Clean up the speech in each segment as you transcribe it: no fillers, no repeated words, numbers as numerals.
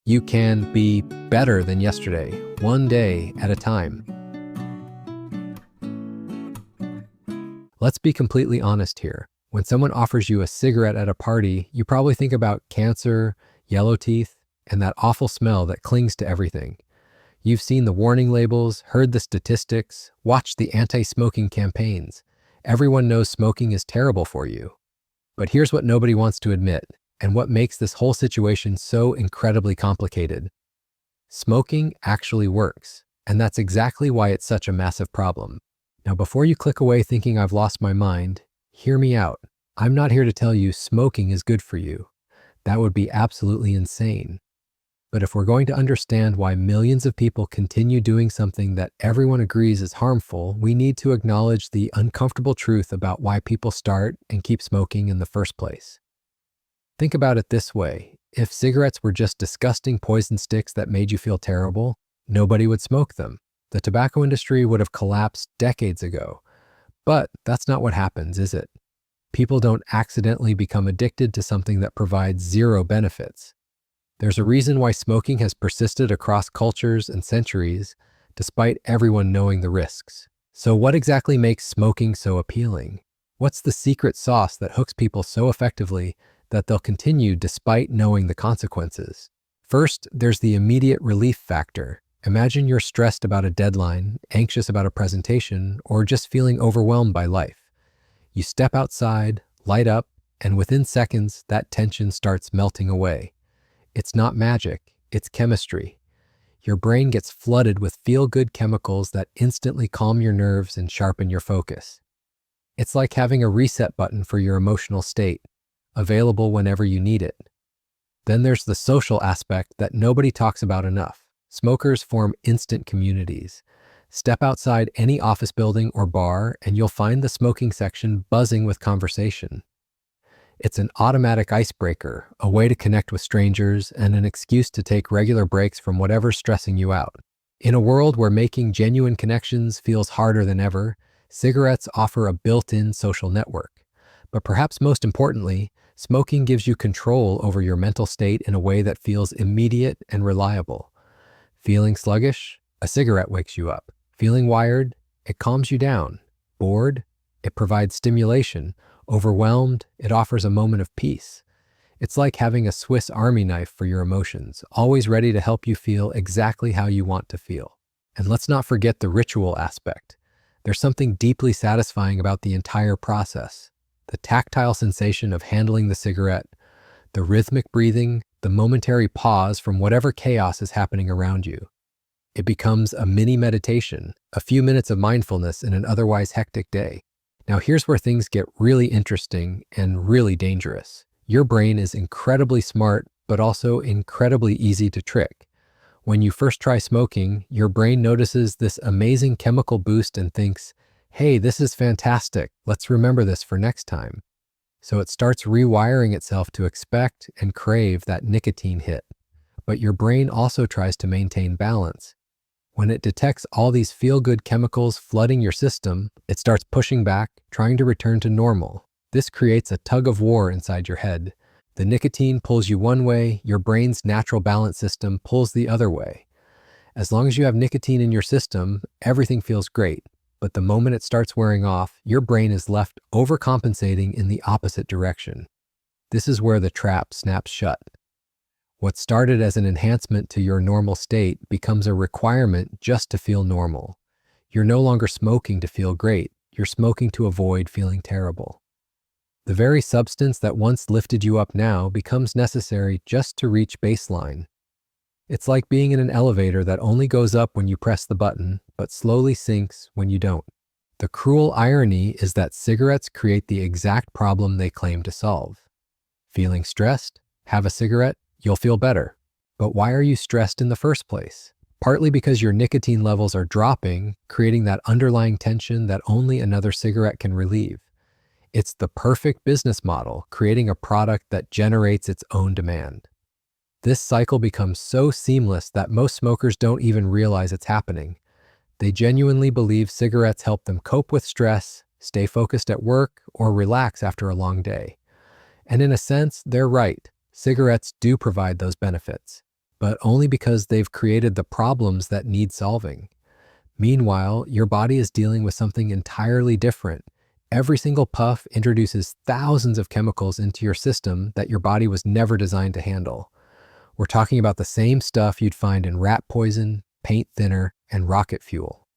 You can be better than yesterday, one day at a time. Let's be completely honest here. When someone offers you a cigarette at a party, you probably think about cancer, yellow teeth, and that awful smell that clings to everything. You've seen the warning labels, heard the statistics, watched the anti-smoking campaigns. Everyone knows smoking is terrible for you. But here's what nobody wants to admit, and what makes this whole situation so incredibly complicated. Smoking actually works, and that's exactly why it's such a massive problem. Now, before you click away thinking I've lost my mind, hear me out. I'm not here to tell you smoking is good for you. That would be absolutely insane. But if we're going to understand why millions of people continue doing something that everyone agrees is harmful, we need to acknowledge the uncomfortable truth about why people start and keep smoking in the first place. Think about it this way. If cigarettes were just disgusting poison sticks that made you feel terrible, nobody would smoke them. The tobacco industry would have collapsed decades ago. But that's not what happens, is it? People don't accidentally become addicted to something that provides zero benefits. There's a reason why smoking has persisted across cultures and centuries, despite everyone knowing the risks. So what exactly makes smoking so appealing? What's the secret sauce that hooks people so effectively that they'll continue despite knowing the consequences? First, there's the immediate relief factor. Imagine you're stressed about a deadline, anxious about a presentation, or just feeling overwhelmed by life. You step outside, light up, and within seconds, that tension starts melting away. It's not magic, it's chemistry. Your brain gets flooded with feel-good chemicals that instantly calm your nerves and sharpen your focus. It's like having a reset button for your emotional state, available whenever you need it. Then there's the social aspect that nobody talks about enough. Smokers form instant communities. Step outside any office building or bar, and you'll find the smoking section buzzing with conversation. It's an automatic icebreaker, a way to connect with strangers, and an excuse to take regular breaks from whatever's stressing you out. In a world where making genuine connections feels harder than ever, cigarettes offer a built-in social network. But perhaps most importantly, smoking gives you control over your mental state in a way that feels immediate and reliable. Feeling sluggish? A cigarette wakes you up. Feeling wired? It calms you down. Bored? It provides stimulation. Overwhelmed? It offers a moment of peace. It's like having a Swiss Army knife for your emotions, always ready to help you feel exactly how you want to feel. And let's not forget the ritual aspect. There's something deeply satisfying about the entire process. The tactile sensation of handling the cigarette, the rhythmic breathing, the momentary pause from whatever chaos is happening around you. It becomes a mini meditation, a few minutes of mindfulness in an otherwise hectic day. Now here's where things get really interesting and really dangerous. Your brain is incredibly smart, but also incredibly easy to trick. When you first try smoking, your brain notices this amazing chemical boost and thinks, hey, this is fantastic. Let's remember this for next time. So it starts rewiring itself to expect and crave that nicotine hit. But your brain also tries to maintain balance. When it detects all these feel-good chemicals flooding your system, it starts pushing back, trying to return to normal. This creates a tug of war inside your head. The nicotine pulls you one way, your brain's natural balance system pulls the other way. As long as you have nicotine in your system, everything feels great. But the moment it starts wearing off, your brain is left overcompensating in the opposite direction. This is where the trap snaps shut. What started as an enhancement to your normal state becomes a requirement just to feel normal. You're no longer smoking to feel great, you're smoking to avoid feeling terrible. The very substance that once lifted you up now becomes necessary just to reach baseline. It's like being in an elevator that only goes up when you press the button, but slowly sinks when you don't. The cruel irony is that cigarettes create the exact problem they claim to solve. Feeling stressed? Have a cigarette? You'll feel better. But why are you stressed in the first place? Partly because your nicotine levels are dropping, creating that underlying tension that only another cigarette can relieve. It's the perfect business model, creating a product that generates its own demand. This cycle becomes so seamless that most smokers don't even realize it's happening. They genuinely believe cigarettes help them cope with stress, stay focused at work, or relax after a long day. And in a sense, they're right. Cigarettes do provide those benefits. but only because they've created the problems that need solving. Meanwhile, your body is dealing with something entirely different. Every single puff introduces thousands of chemicals into your system that your body was never designed to handle. We're talking about the same stuff you'd find in rat poison, paint thinner, and rocket fuel.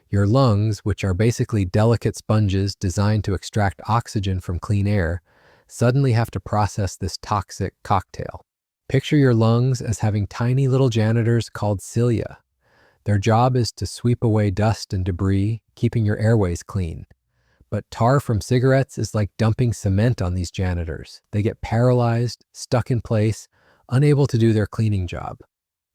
Your lungs, which are basically delicate sponges designed to extract oxygen from clean air, suddenly have to process this toxic cocktail. Picture your lungs as having tiny little janitors called cilia. Their job is to sweep away dust and debris, keeping your airways clean. But tar from cigarettes is like dumping cement on these janitors. They get paralyzed, stuck in place, unable to do their cleaning job.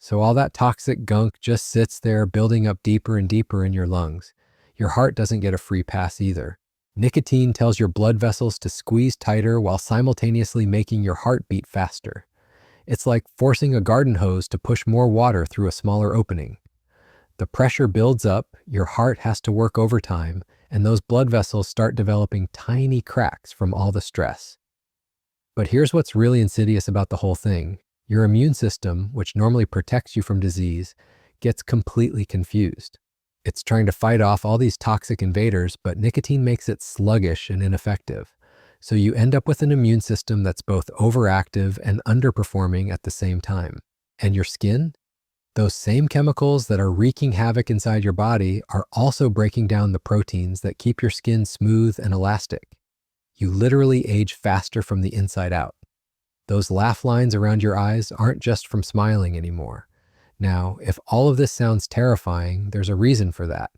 So all that toxic gunk just sits there building up deeper and deeper in your lungs. Your heart doesn't get a free pass either. Nicotine tells your blood vessels to squeeze tighter while simultaneously making your heart beat faster. It's like forcing a garden hose to push more water through a smaller opening. The pressure builds up, your heart has to work overtime, and those blood vessels start developing tiny cracks from all the stress. But here's what's really insidious about the whole thing. Your immune system, which normally protects you from disease, gets completely confused. It's trying to fight off all these toxic invaders, but nicotine makes it sluggish and ineffective. So you end up with an immune system that's both overactive and underperforming at the same time. And your skin? Those same chemicals that are wreaking havoc inside your body are also breaking down the proteins that keep your skin smooth and elastic. You literally age faster from the inside out. Those laugh lines around your eyes aren't just from smiling anymore. Now, if all of this sounds terrifying, there's a reason for that.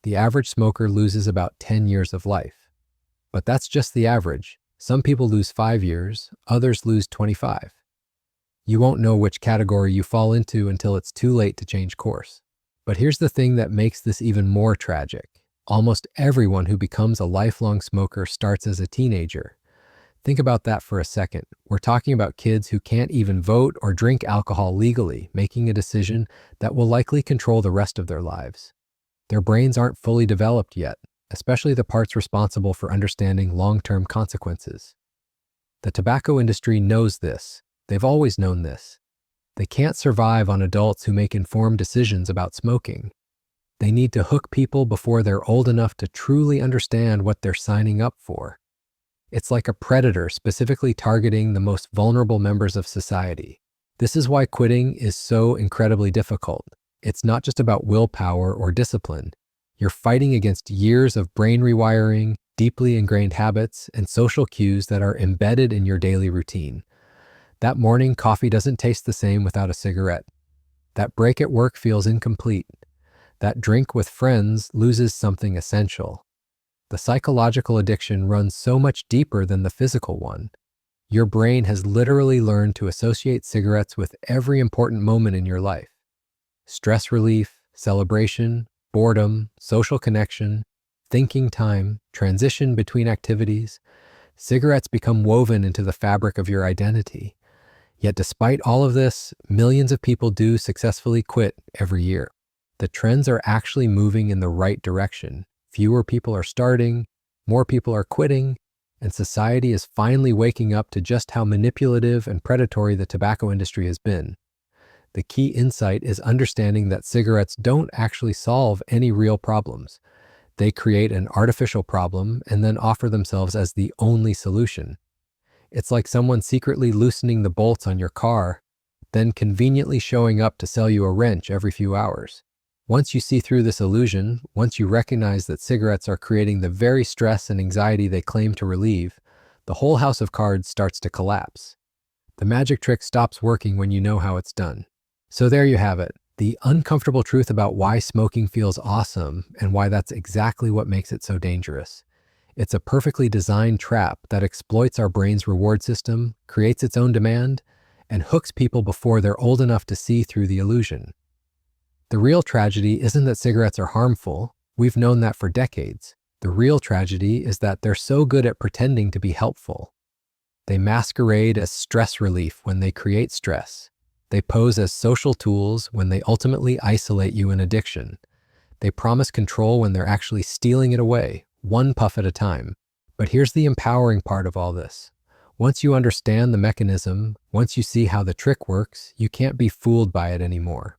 The average smoker loses about 10 years of life. But that's just the average. Some people lose 5 years, others lose 25. You won't know which category you fall into until it's too late to change course. But here's the thing that makes this even more tragic. Almost everyone who becomes a lifelong smoker starts as a teenager. Think about that for a second. We're talking about kids who can't even vote or drink alcohol legally, making a decision that will likely control the rest of their lives. Their brains aren't fully developed yet, especially the parts responsible for understanding long-term consequences. The tobacco industry knows this. They've always known this. They can't survive on adults who make informed decisions about smoking. They need to hook people before they're old enough to truly understand what they're signing up for. It's like a predator specifically targeting the most vulnerable members of society. This is why quitting is so incredibly difficult. It's not just about willpower or discipline. You're fighting against years of brain rewiring, deeply ingrained habits, and social cues that are embedded in your daily routine. That morning, coffee doesn't taste the same without a cigarette. That break at work feels incomplete. That drink with friends loses something essential. The psychological addiction runs so much deeper than the physical one. Your brain has literally learned to associate cigarettes with every important moment in your life. Stress relief, celebration, boredom, social connection, thinking time, transition between activities. Cigarettes become woven into the fabric of your identity. Yet despite all of this, millions of people do successfully quit every year. The trends are actually moving in the right direction. Fewer people are starting, more people are quitting, and society is finally waking up to just how manipulative and predatory the tobacco industry has been. The key insight is understanding that cigarettes don't actually solve any real problems. They create an artificial problem and then offer themselves as the only solution. It's like someone secretly loosening the bolts on your car, then conveniently showing up to sell you a wrench every few hours. Once you see through this illusion, once you recognize that cigarettes are creating the very stress and anxiety they claim to relieve, the whole house of cards starts to collapse. The magic trick stops working when you know how it's done. So there you have it, the uncomfortable truth about why smoking feels awesome and why that's exactly what makes it so dangerous. It's a perfectly designed trap that exploits our brain's reward system, creates its own demand, and hooks people before they're old enough to see through the illusion. The real tragedy isn't that cigarettes are harmful. We've known that for decades. The real tragedy is that they're so good at pretending to be helpful. They masquerade as stress relief when they create stress. They pose as social tools when they ultimately isolate you in addiction. They promise control when they're actually stealing it away, one puff at a time. But here's the empowering part of all this. Once you understand the mechanism, once you see how the trick works, you can't be fooled by it anymore.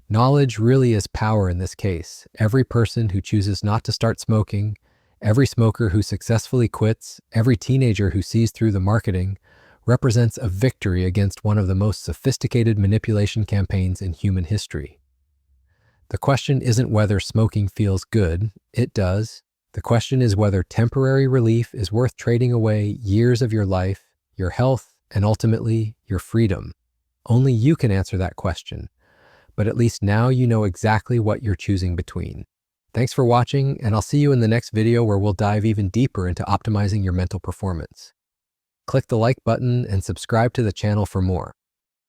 Knowledge really is power in this case. Every person who chooses not to start smoking, every smoker who successfully quits, every teenager who sees through the marketing, represents a victory against one of the most sophisticated manipulation campaigns in human history. The question isn't whether smoking feels good. It does. The question is whether temporary relief is worth trading away years of your life, your health, and ultimately, your freedom. Only you can answer that question. But at least now you know exactly what you're choosing between. Thanks for watching, and I'll see you in the next video where we'll dive even deeper into optimizing your mental performance. Click the like button and subscribe to the channel for more.